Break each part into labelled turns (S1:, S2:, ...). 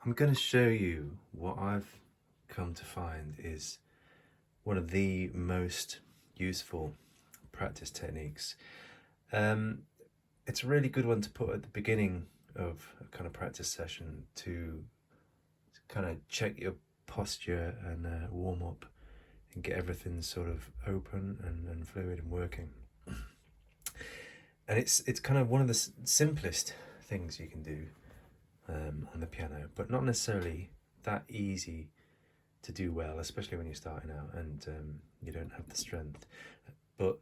S1: I'm going to show you what I've come to find is one of the most useful practice techniques. It's a really good one to put at the beginning of a kind of practice session to kind of check your posture and warm up and get everything sort of open and fluid and working. And it's kind of one of the simplest things you can do on the piano, but not necessarily that easy to do well, especially when you're starting out and you don't have the strength. But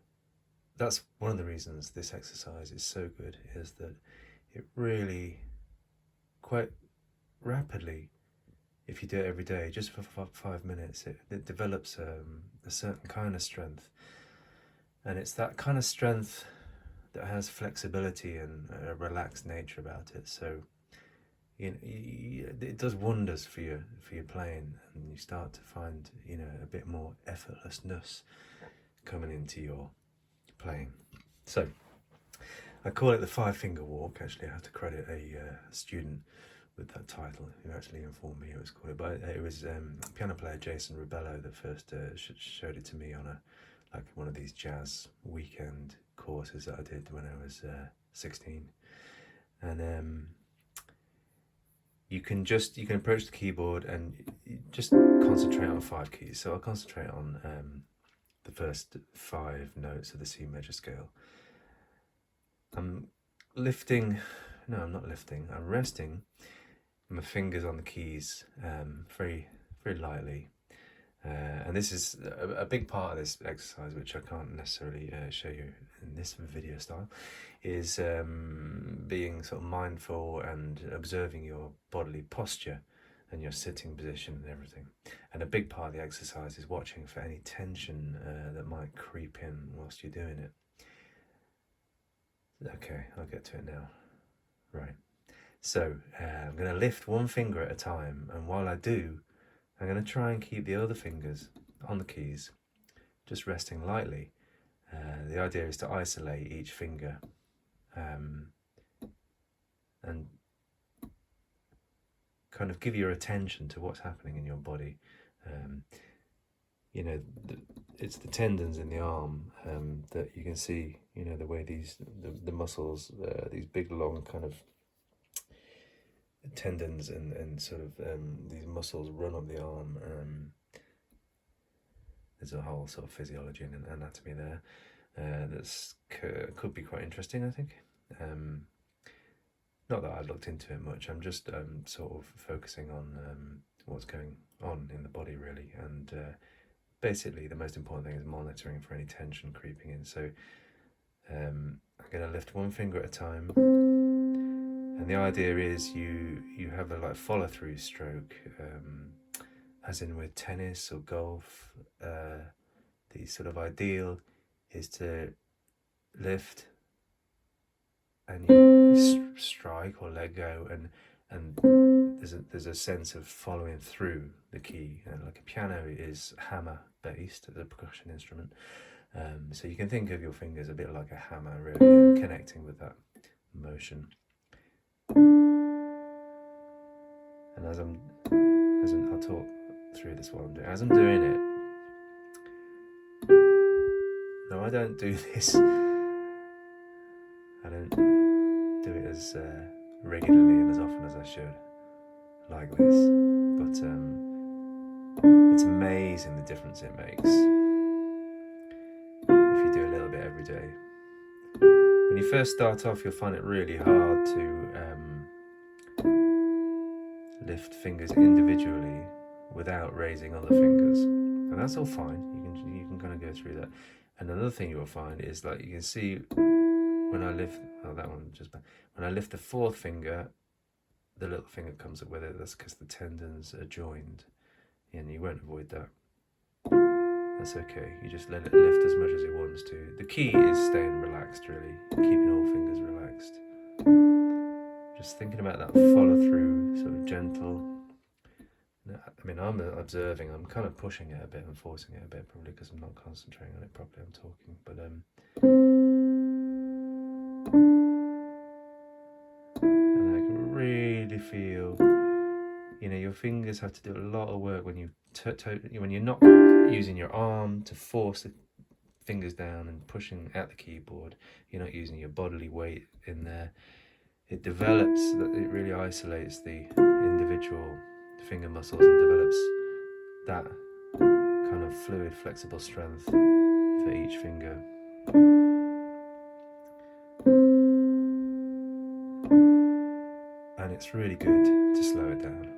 S1: that's one of the reasons this exercise is so good, is that it really, quite rapidly, if you do it every day, just for 5 minutes, it develops a certain kind of strength. And it's that kind of strength that has flexibility and a relaxed nature about it. So it does wonders for your playing, and you start to find a bit more effortlessness coming into your playing. So I call it the 5-finger walk. Actually, I have to credit a student with that title who actually informed me it was called it. But it was piano player Jason Ribello that first showed it to me on one of these jazz weekend courses that I did when I was 16. And you can approach the keyboard and just concentrate on 5 keys. So I'll concentrate on the first 5 notes of the C major scale. I'm resting my fingers on the keys very, very lightly. And this is a big part of this exercise, which I can't necessarily show you in this video style, is being sort of mindful and observing your bodily posture and your sitting position and everything. And a big part of the exercise is watching for any tension that might creep in whilst you're doing it. Okay, I'll get to it now. Right. So I'm going to lift one finger at a time, and while I do, I'm going to try and keep the other fingers on the keys, just resting lightly. The idea is to isolate each finger and kind of give your attention to what's happening in your body. It's the tendons in the arm that you can see, the way the muscles, these big long kind of tendons and sort of these muscles run up the arm. There's a whole sort of physiology and anatomy there that's could be quite interesting, I think. Not that I looked into it much. I'm just sort of focusing on what's going on in the body, really. And basically, the most important thing is monitoring for any tension creeping in. So I'm going to lift one finger at a time. And the idea is you have a follow-through stroke, as in with tennis or golf. The sort of ideal is to lift and you strike or let go, and there's a sense of following through the key. Like a piano is hammer based as a percussion instrument, so you can think of your fingers a bit like a hammer, really, and connecting with that motion. And as I'll talk through this while I'm doing. As I'm doing it, no, I don't do this. I don't do it as regularly and as often as I should, like this. But it's amazing the difference it makes if you do a little bit every day. When you first start off, you'll find it really hard to lift fingers individually without raising other fingers, and that's all fine. You can kind of go through that. And another thing you'll find is, like, you can see when I lift, when I lift the 4th finger, the little finger comes up with it. That's because the tendons are joined, and you won't avoid that. That's okay. You just let it lift as much as it wants to. The key is staying relaxed, really, keeping all fingers relaxed. Just thinking about that follow through, sort of gentle. I mean, I'm observing. I'm kind of pushing it a bit and forcing it a bit, probably because I'm not concentrating on it properly. I'm talking, but and I can really feel You know, your fingers have to do a lot of work when you when you're not using your arm to force the fingers down and pushing at the keyboard. You're not using your bodily weight in there. It develops, it really isolates the individual finger muscles and develops that kind of fluid, flexible strength for each finger. And it's really good to slow it down.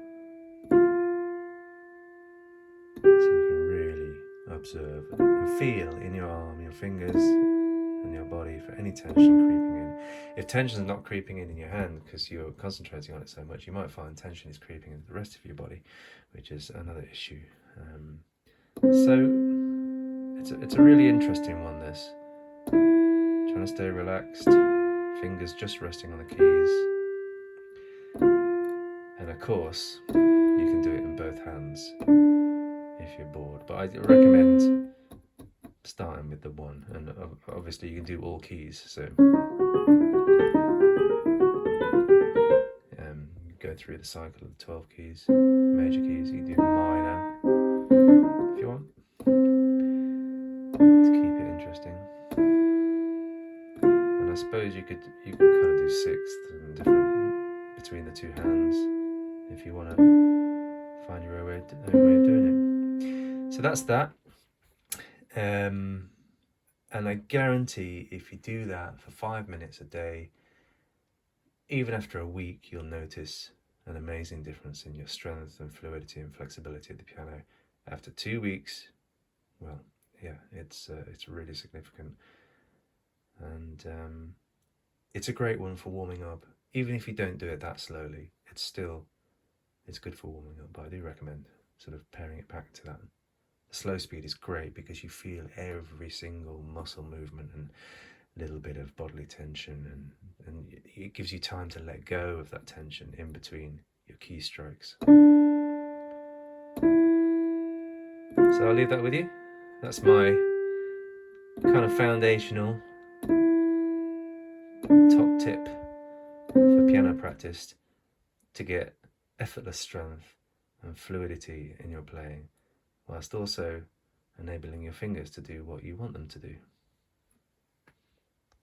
S1: So you can really observe and feel in your arm, your fingers, and your body for any tension creeping in. If tension is not creeping in your hand because you're concentrating on it so much, you might find tension is creeping into the rest of your body, which is another issue. So it's a really interesting one, this. Trying to stay relaxed, fingers just resting on the keys. And of course, you can do it in both hands if you're bored. But I recommend starting with the one, and obviously you can do all keys. So go through the cycle of the 12 keys, major keys. You can do minor if you want to keep it interesting. And I suppose you could kind of do sixth and different between the two hands if you want to find your own way of doing it. So that's that. And I guarantee if you do that for 5 minutes a day, even after a week, you'll notice an amazing difference in your strength and fluidity and flexibility of the piano. After 2 weeks, well, yeah, it's really significant. And it's a great one for warming up. Even if you don't do it that slowly, it's good for warming up. But I do recommend sort of paring it back to that. The slow speed is great because you feel every single muscle movement and little bit of bodily tension, and it gives you time to let go of that tension in between your keystrokes. So I'll leave that with you. That's my kind of foundational top tip for piano practice to get effortless strength and fluidity in your playing, whilst also enabling your fingers to do what you want them to do.